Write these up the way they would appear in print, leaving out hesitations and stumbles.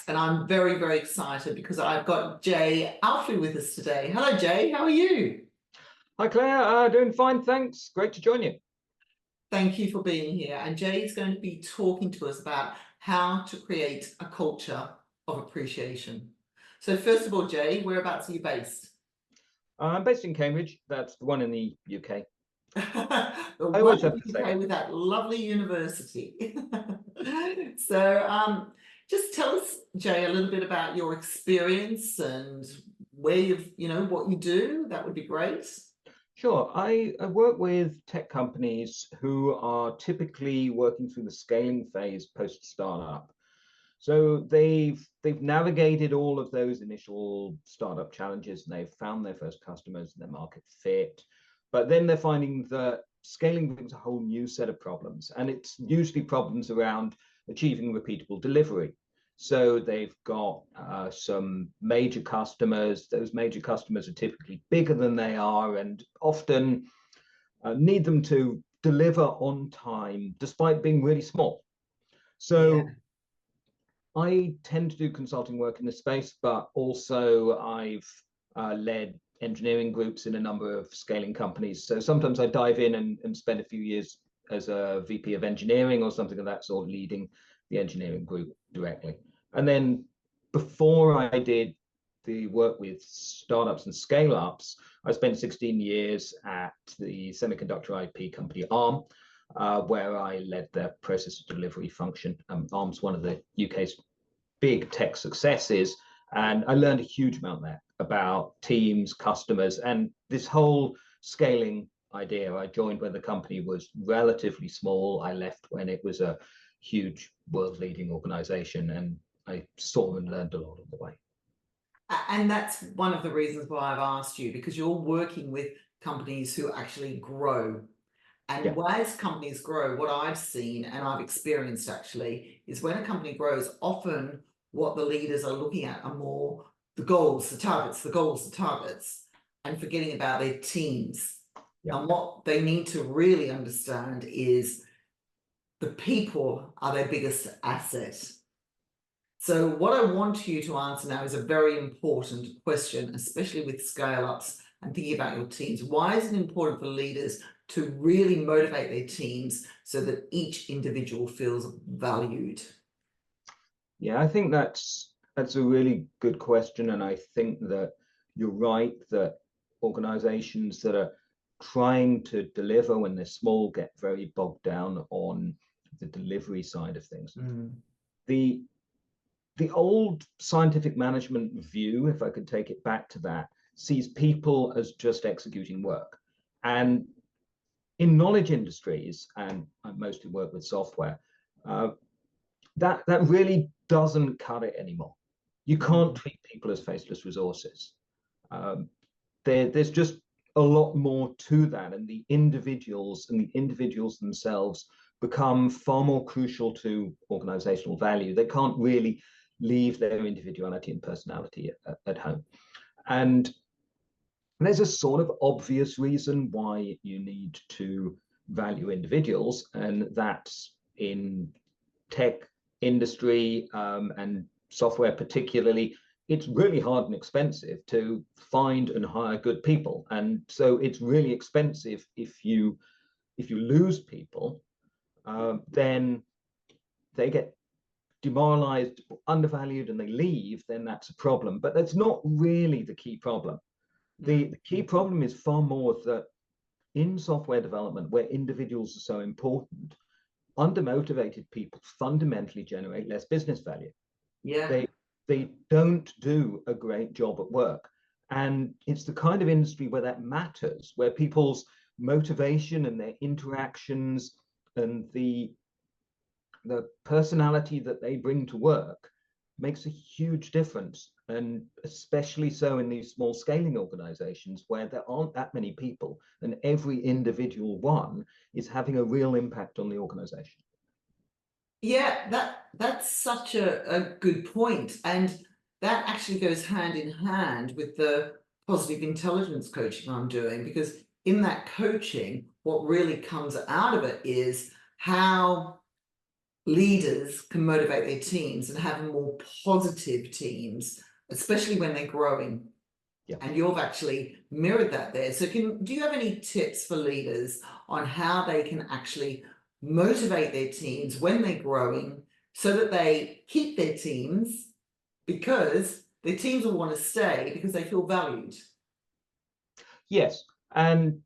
and I'm very, very excited because I've got Jay Alphey with us today. Hello, Jay. How are you? Hi Claire, doing fine, thanks. Great to join you. Thank you for being here. And Jay is going to be talking to us about how to create a culture of appreciation. So first of all, Jay, whereabouts are you based? I'm based in Cambridge, that's the one in the UK. The I one always in have to the say UK it. with that lovely university. So just tell us, Jay, a little bit about your experience and where what you do. That would be great. Sure, I work with tech companies who are typically working through the scaling phase post-startup. So they've navigated all of those initial startup challenges and they've found their first customers and their market fit. But then they're finding that scaling brings a whole new set of problems, and it's usually problems around achieving repeatable delivery. So they've got some major customers. Those major customers are typically bigger than they are and often need them to deliver on time despite being really small. Yeah. So I tend to do consulting work in this space, but also I've led engineering groups in a number of scaling companies. So sometimes I dive in and spend a few years as a VP of engineering or something of that sort, leading the engineering group directly. And then before I did the work with startups and scale ups, I spent 16 years at the semiconductor IP company ARM, where I led the process delivery function. ARM's one of the UK's big tech successes, and I learned a huge amount there about teams, customers, and this whole scaling idea. I joined when the company was relatively small. I left when it was a huge world-leading organization, and I saw and learned a lot of the way. And that's one of the reasons why I've asked you, because you're working with companies who actually grow. And Yeah. as companies grow, what I've seen and I've experienced actually is when a company grows, often what the leaders are looking at are more the goals, the goals, the targets, and forgetting about their teams. Yeah. And what they need to really understand is the people are their biggest asset. So what I want you to answer now is a very important question, especially with scale ups and thinking about your teams. Why is it important for leaders to really motivate their teams so that each individual feels valued? Yeah, I think that's a really good question, and I think that you're right that organizations that are trying to deliver when they're small get very bogged down on the delivery side of things. Mm. The the old scientific management view, if I could take it back to that, sees people as just executing work. And in knowledge industries, and I mostly work with software, uh, that really doesn't cut it anymore. You can't treat people as faceless resources. Um, there's just a lot more to that, and the individuals themselves become far more crucial to organizational value. They can't really leave their individuality and personality at home. And there's a sort of obvious reason why you need to value individuals, and that's in tech industry and software particularly. It's really hard and expensive to find and hire good people, and so it's really expensive if you lose people, then they get demoralized, undervalued, and they leave. Then that's a problem, but that's not really the key problem. The key problem is far more that in software development, where individuals are so important, undermotivated people fundamentally generate less business value. Yeah. They don't do a great job at work. And it's the kind of industry where that matters, where people's motivation and their interactions and the personality that they bring to work makes a huge difference, and especially so in these small scaling organizations where there aren't that many people and every individual one is having a real impact on the organization. Yeah, that's such a good point. And that actually goes hand in hand with the positive intelligence coaching I'm doing, because in that coaching, what really comes out of it is how leaders can motivate their teams and have more positive teams, especially when they're growing. Yeah. And you've actually mirrored that there. So do you have any tips for leaders on how they can actually motivate their teams when they're growing so that they keep their teams, because their teams will want to stay because they feel valued? Yes, and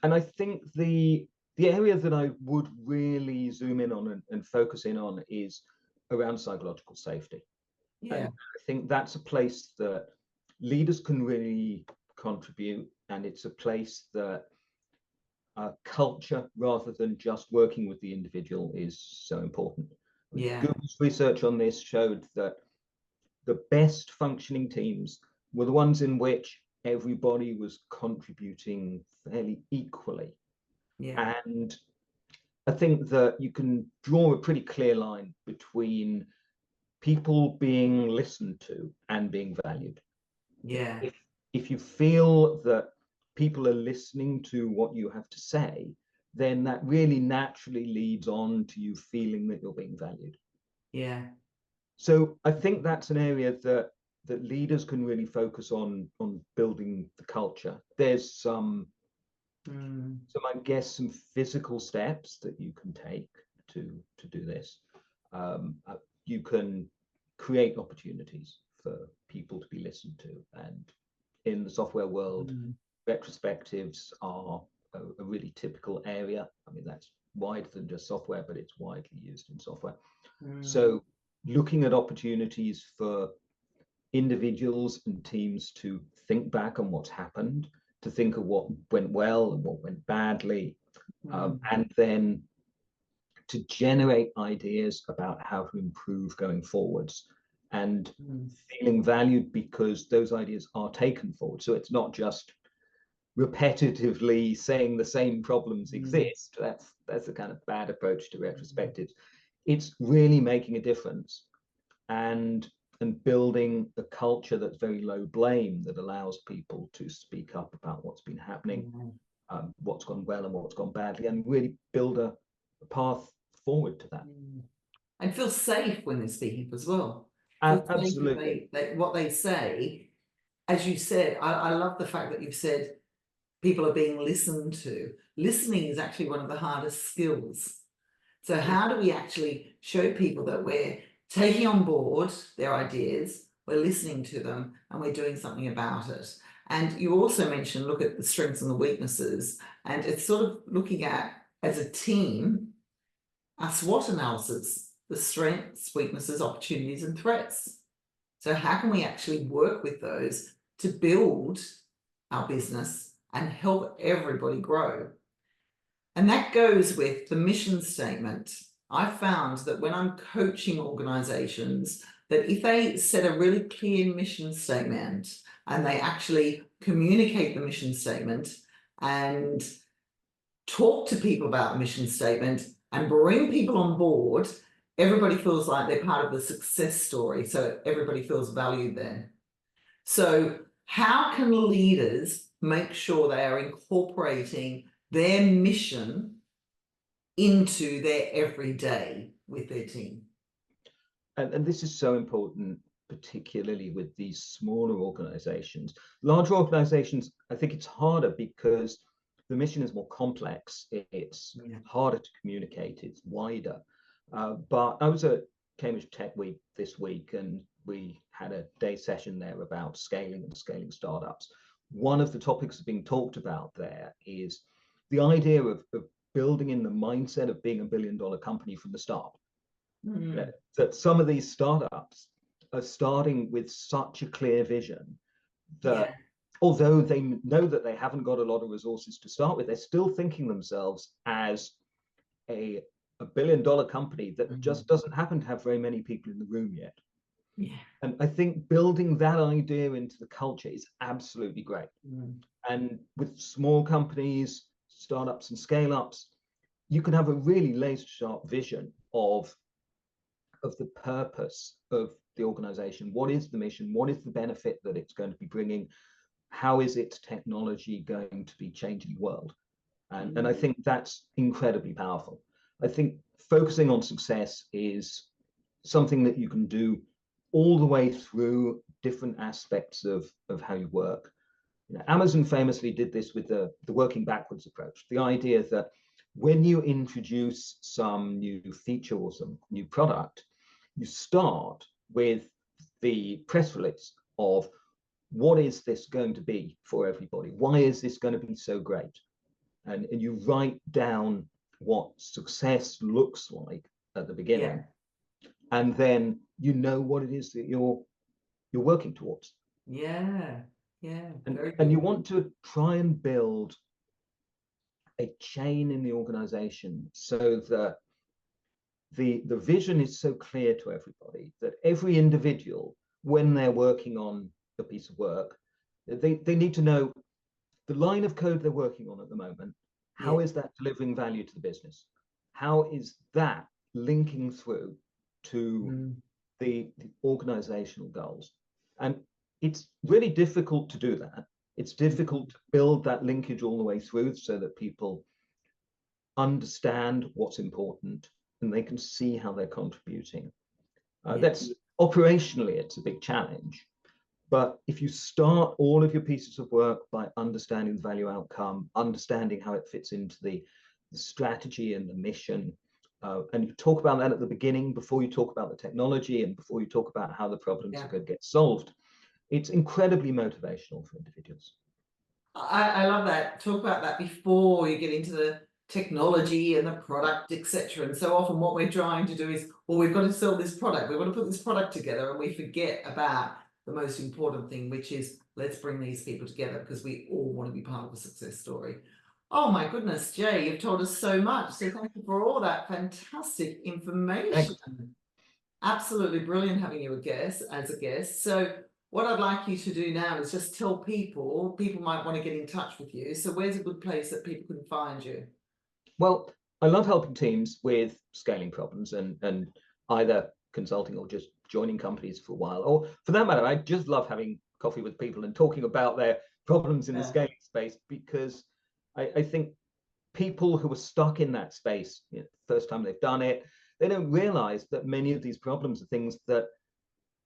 I think the area that I would really zoom in on and focus in on is around psychological safety. Yeah. And I think that's a place that leaders can really contribute, and it's a place that culture, rather than just working with the individual, is so important. Yeah. Google's research on this showed that the best functioning teams were the ones in which everybody was contributing fairly equally. Yeah. And I think that you can draw a pretty clear line between people being listened to and being valued. Yeah. If you feel that people are listening to what you have to say, then that really naturally leads on to you feeling that you're being valued. Yeah. So I think that's an area that leaders can really focus on building the culture. There's some I guess some physical steps that you can take to do this. You can create opportunities for people to be listened to, and in the software world, retrospectives are a really typical area. I mean, that's wider than just software, but it's widely used in software. So looking at opportunities for individuals and teams to think back on what's happened, to think of what went well and what went badly, and then to generate ideas about how to improve going forwards, and feeling valued because those ideas are taken forward. So it's not just repetitively saying the same problems exist. That's a kind of bad approach to retrospectives. It's really making a difference and building a culture that's very low blame, that allows people to speak up about what's been happening, what's gone well and what's gone badly, and really build a path forward to that. And feel safe when they're speaking up as well. Absolutely. What they say, as you said, I love the fact that you've said people are being listened to. Listening is actually one of the hardest skills. So how do we actually show people that we're taking on board their ideas, we're listening to them, and we're doing something about it? And you also mentioned look at the strengths and the weaknesses, and it's sort of looking at, as a team, a SWOT analysis, the strengths, weaknesses, opportunities, and threats. So how can we actually work with those to build our business and help everybody grow? And that goes with the mission statement. I found that when I'm coaching organizations, that if they set a really clear mission statement and they actually communicate the mission statement and talk to people about the mission statement and bring people on board, everybody feels like they're part of the success story. So everybody feels valued then. So how can leaders make sure they are incorporating their mission into their everyday with their team? And this is so important, particularly with these smaller organizations. Larger organizations, I think it's harder because the mission is more complex. It's harder to communicate. It's wider. But I was at Cambridge Tech Week this week, and we had a day session there about scaling and scaling startups. One of the topics being talked about there is the idea of building in the mindset of being $1 billion company from the start. That some of these startups are starting with such a clear vision that although they know that they haven't got a lot of resources to start with, they're still thinking themselves as a $1 billion company that just doesn't happen to have very many people in the room yet. And I think building that idea into the culture is absolutely great. And with small companies, startups and scale-ups, you can have a really laser-sharp vision of the purpose of the organization. What is the mission? What is the benefit that it's going to be bringing? How is its technology going to be changing the world? And I think that's incredibly powerful. I think focusing on success is something that you can do all the way through different aspects of how you work. You know, Amazon famously did this with the working backwards approach. The idea that when you introduce some new feature or some new product, you start with the press release of what is this going to be for everybody? Why is this going to be so great? And you write down what success looks like at the beginning, and then you know what it is that you're working towards. Yeah. And you want to try and build a chain in the organization so that the vision is so clear to everybody that every individual, when they're working on a piece of work, they need to know the line of code they're working on at the moment. How is that delivering value to the business? How is that linking through to the organizational goals? And it's really difficult to do that. It's difficult to build that linkage all the way through so that people understand what's important and they can see how they're contributing. That's operationally, it's a big challenge. But if you start all of your pieces of work by understanding the value outcome, understanding how it fits into the strategy and the mission, and you talk about that at the beginning, before you talk about the technology and before you talk about how the problems are going to get solved, it's incredibly motivational for individuals. I love that. Talk about that before you get into the technology and the product, etc. And so often what we're trying to do is, well, we've got to sell this product, we've got to put this product together, and we forget about the most important thing, which is let's bring these people together because we all want to be part of a success story. Oh my goodness, Jay, you've told us so much. So thank you for all that fantastic information. Thanks. Absolutely brilliant having you as a guest. So what I'd like you to do now is just tell people might want to get in touch with you. So where's a good place that people can find you? Well, I love helping teams with scaling problems and either consulting or just joining companies for a while, or for that matter, I just love having coffee with people and talking about their problems in the scaling space, because I think people who are stuck in that space, you know, first time they've done it, they don't realize that many of these problems are things that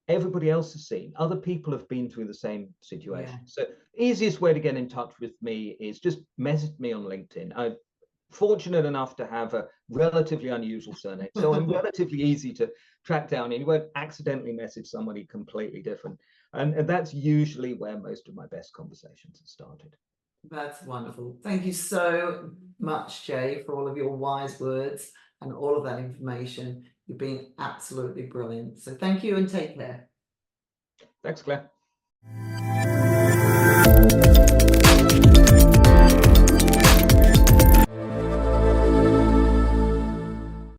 everybody else has seen. Other people have been through the same situation. So easiest way to get in touch with me is just message me on LinkedIn. I'm fortunate enough to have a relatively unusual surname, so I'm relatively easy to track down, and you won't accidentally message somebody completely different. And that's usually where most of my best conversations have started. That's wonderful. Thank you so much, Jay, for all of your wise words and all of that information. You've been absolutely brilliant. So thank you and take care. Thanks, Claire.